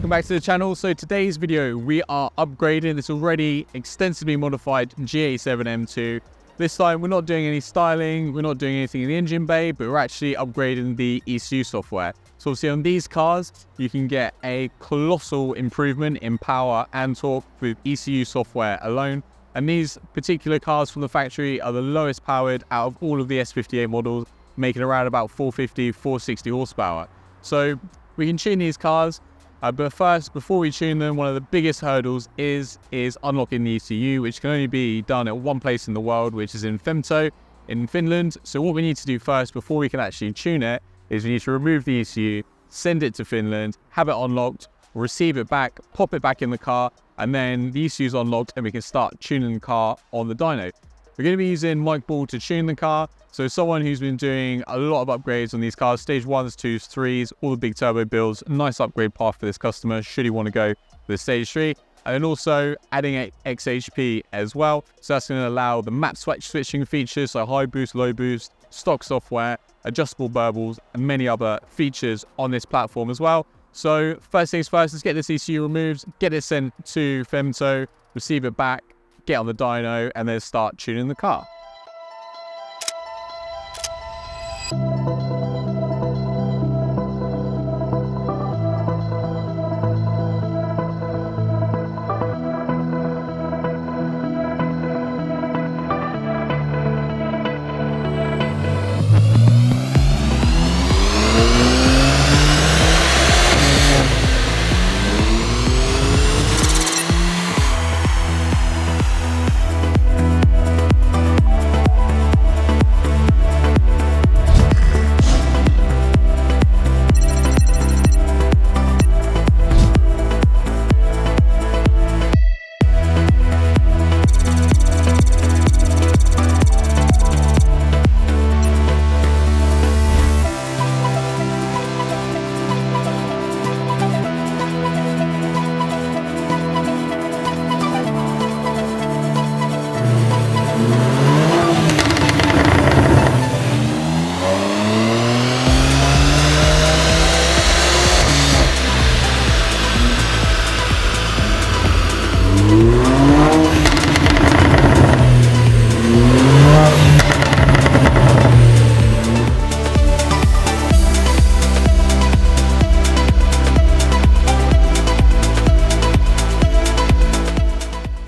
welcome back to the channel. So today's video, we are upgrading this already extensively modified G87 M2. This time we're not doing any styling, we're not doing anything in the engine bay, but we're actually upgrading the ECU software. So obviously on these cars, you can get a colossal improvement in power and torque with ECU software alone. And these particular cars from the factory are the lowest powered out of all of the S58 models, making around about 450, 460 horsepower. So we can tune these cars, but first, before we tune them, one of the biggest hurdles is unlocking the ECU, which can only be done at one place in the world, which is in FEMTO in Finland. So what we need to do first, before we can actually tune it, is we need to remove the ECU, send it to Finland, have it unlocked, receive it back, pop it back in the car, and then the ECU is unlocked and we can start tuning the car on the dyno. We're going to be using Mike Ball to tune the car. So someone who's been doing a lot of upgrades on these cars, stage 1s, 2s, 3s, all the big turbo builds, nice upgrade path for this customer should he want to go with stage 3. And then also adding a XHP as well. So that's going to allow the map switching features, so high boost, low boost, stock software, adjustable burbles, and many other features on this platform as well. So first things first, let's get this ECU removed, get it sent to FEMTO, receive it back, get on the dyno, and then start tuning the car.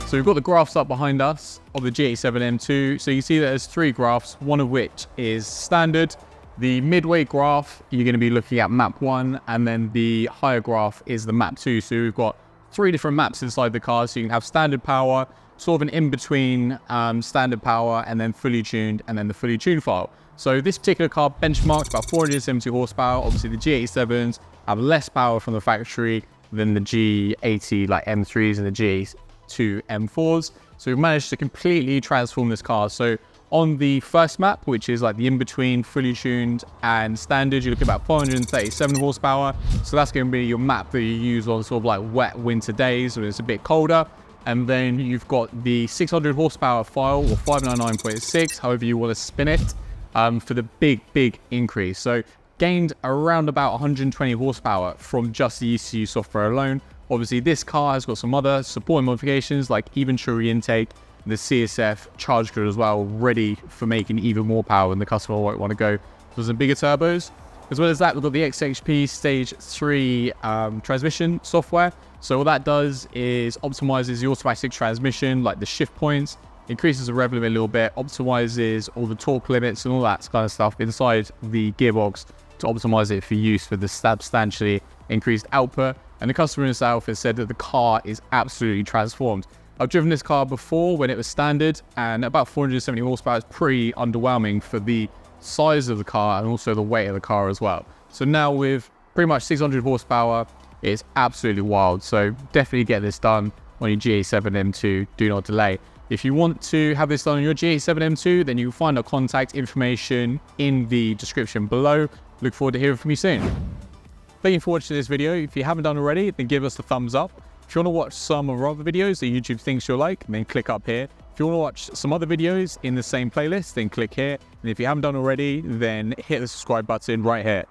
So we've got the graphs up behind us of the G87 M2. So you see that there's 3 graphs, one of which is standard. The midway graph, you're going to be looking at map 1, and then the higher graph is the map 2. So we've got 3 different maps inside the car. So you can have standard power, sort of an in-between standard power, and then fully tuned, and then the fully tuned file. So this particular car benchmarks about 470 horsepower. Obviously the G87s have less power from the factory than the G80 like M3s and the G2 M4s. So we've managed to completely transform this car. So on the first map, which is like the in-between fully tuned and standard, you look at about 437 horsepower. So that's going to be your map that you use on sort of like wet winter days when it's a bit colder. And then you've got the 600 horsepower file, or 599.6, however you want to spin it, for the big increase. So gained around about 120 horsepower from just the ECU software alone. Obviously, this car has got some other supporting modifications like even Venturi intake, the CSF charge grid as well, ready for making even more power when the customer won't want to go for some bigger turbos. As well as that, we've got the XHP Stage 3 transmission software. So what that does is optimizes the automatic transmission, like the shift points, increases the rev limit a little bit, optimizes all the torque limits and all that kind of stuff inside the gearbox to optimize it for use with the substantially increased output. And the customer himself has said that the car is absolutely transformed. I've driven this car before when it was standard, and about 470 horsepower is pretty underwhelming for the size of the car and also the weight of the car as well. So now with pretty much 600 horsepower, it's absolutely wild. So definitely get this done on your G87 M2, do not delay. If you want to have this done on your G87 M2, then you can find our contact information in the description below. Look forward to hearing from you soon. Thank you for watching this video. If you haven't done already, then give us a thumbs up. If you want to watch some of our other videos that YouTube thinks you'll like, then click up here. If you want to watch some other videos in the same playlist, then click here. And if you haven't done already, then hit the subscribe button right here.